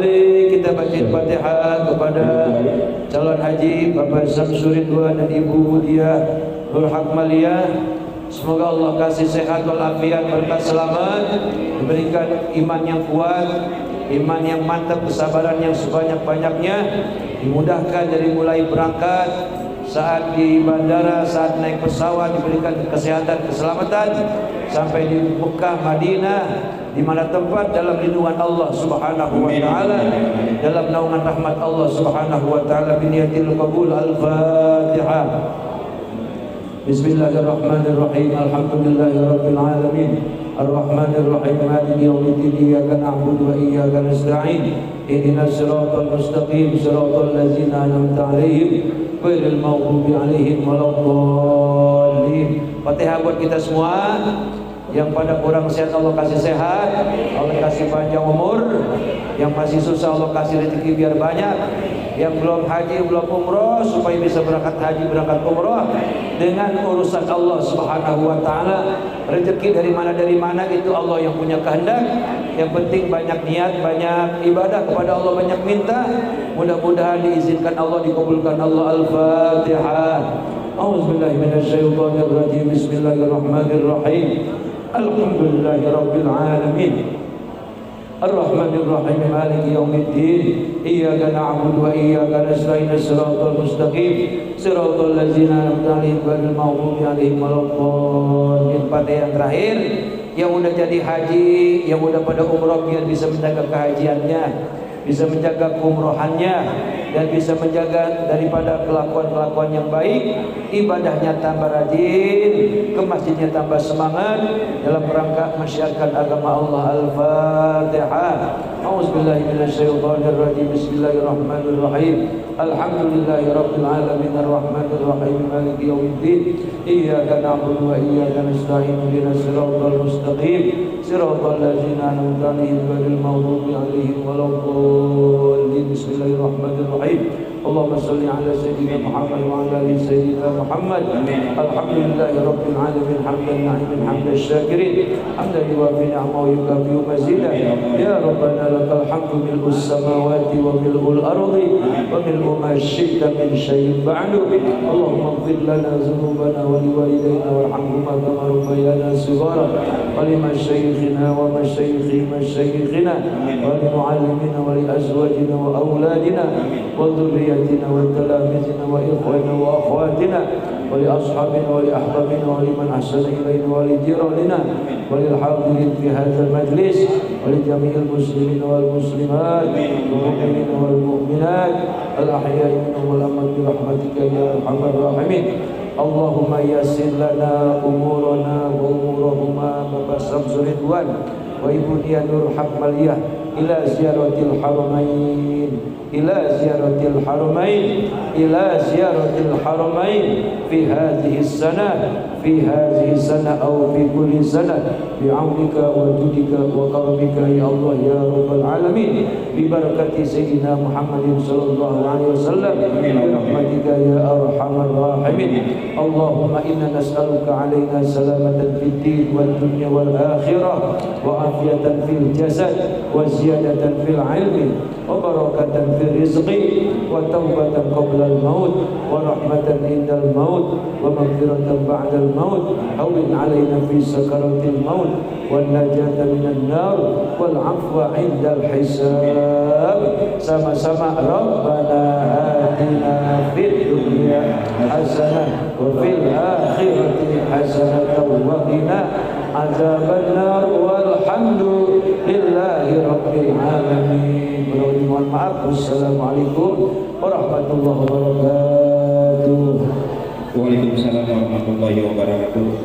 Speaker 1: Kembali kita baca Fatihah kepada calon haji Bapak Samsul Ridwan dan Ibu Diah Nur Hakmalia. Semoga Allah kasih sehat walafiat, berkah selamat, diberikan iman yang kuat, iman yang mantap, kesabaran yang sebanyak-banyaknya, dimudahkan dari mulai berangkat, saat di bandara, saat naik pesawat, diberikan kesehatan, keselamatan, sampai di Mekah, Madinah, di mana tempat dalam lindungan Allah Subhanahu wa taala, dalam naungan rahmat Allah Subhanahu wa taala. Biniyatil qabul. Al-Fatihah. Bismillahirrahmanirrahim. Alhamdulillahirabbil alamin. Ar-Rahmanirrahim. Maliki yaumiddin. Iyyaka na'budu wa iyyaka nasta'in. Ihdinas siratal mustaqim. Siratal ladzina an'amta 'alaihim ghairil maghdubi 'alaihim waladdallin. Fatihah buat kita semua. Yang pada kurang sehat Allah kasih sehat, Allah kasih panjang umur. Yang masih susah Allah kasih rezeki biar banyak. Yang belum haji, belum umroh, supaya bisa berangkat haji, berangkat umroh dengan urusan Allah Subhanahu wa taala. Rezeki dari mana itu Allah yang punya kehendak. Yang penting banyak niat, banyak ibadah kepada Allah, banyak minta. Mudah-mudahan diizinkan Allah, dikabulkan Allah. Al-Fatihah. A'udzubillahi minasyaitonir rajim. Bismillahirrahmanirrahim. Alhamdulillahirabbil alamin. Ar-Rahmanirrahim. Maliki yaumiddin. Iyyaka na'budu wa iyyaka nasta'in. Shiratal mustaqim. Shiratal ladzina an'amta 'alaihim ghairil maghdubi 'alaihim waladdallin. Fatihah yang terakhir. Yang udah jadi haji, yang udah pada umroh, biar bisa menjaga kehajiannya, bisa menjaga keumrohannya, dan bisa menjaga daripada kelakuan-kelakuan yang baik. Ibadahnya tambah rajin, ke masjidnya tambah semangat dalam rangka menyiarkan agama Allah. Al-Fatihah. A'udzubillahi minasyaitonir rajim. Bismillahirrahmanirrahim. Alhamdulillahirabbil alamin. Ar-Rahmanirrahim. Maliki yaumiddin. Iyyaka na'budu wa iyyaka nasta'in. Ihdinas siratal mustaqim. Siratal ladzina an'amta 'alaihim ghairil maghdubi 'alaihim waladdallin. Bismillahirrahmanirrahim. Allahumma shalli ala sayyidina Muhammad wa ala ali sayyidina Muhammad. Alhamdulillahirabbil alamin. Hamdan na'imin hamdan syakirin. Hamdan yuwafi ni'amahu wa yukafi'u mazidah. Ya Rabbana lakal hamdu mil'us samawati wa mil'ul ardi wa mil'u ma syi'ta min syai'in ba'du. Allahumma ighfir lana dzunubana wa liwalidayna warhamhuma kama rabbayana shighara. Wa limasyayikhina wa masyayikhi masyayikhina wa limu'allimina wa li azwajina wa auladina wa dhurriyyatina wa talamizina wa ikhwana wa akhwatina wa li ashabina wa li ahbabina wa liman ahsana ilayna wa li jiranina wa lil hadirin fi hadzal majlis wa li jami'il muslimin wal muslimat wal mu'minina wal mu'minat al ahya'i minhum wal amwat bi rahmatika ya arhamar rahimin. Allahumma yassir lana umurana wa umurahuma Bapak Samsul Ridwan wa Ibu Diah Nur Hakmaliyah ila ziyaratil haramain, ila ziyaratil haramain, ila ziyaratil haramain fi hadhihi sanah, fi hadhihi sanah aw fi kulli sanah bi'aunika wa judika wa karamika ya Allah ya rabbal alamin. Bi barakati sayyidina Muhammadin sallallahu alaihi wasallam, bi rahmatika ya arhamar rahimin. Allahumma inna nas'aluka alaina salamatan fid din wad dunya wal akhirah wa afiyatan fil jasad wa ziyadatan fil ilmi wa barakatan fil rizqi wa taubatan qabla al maut wa rahmatan indal maut wa maghfiratan ba'dal maut. Hawwin alaina fi sakaratil maut wan najata minan nar wal afwa indal hisab. Sama-sama. Rabbana atina fid dunya hasanah wa fil akhirati hasanah wa qina azabannar walhamdulillahi rabbil alamin. Mohon maaf. Wassalamualaikum warahmatullahi wabarakatuh.
Speaker 2: Waalaikumsalam warahmatullahi wabarakatuh.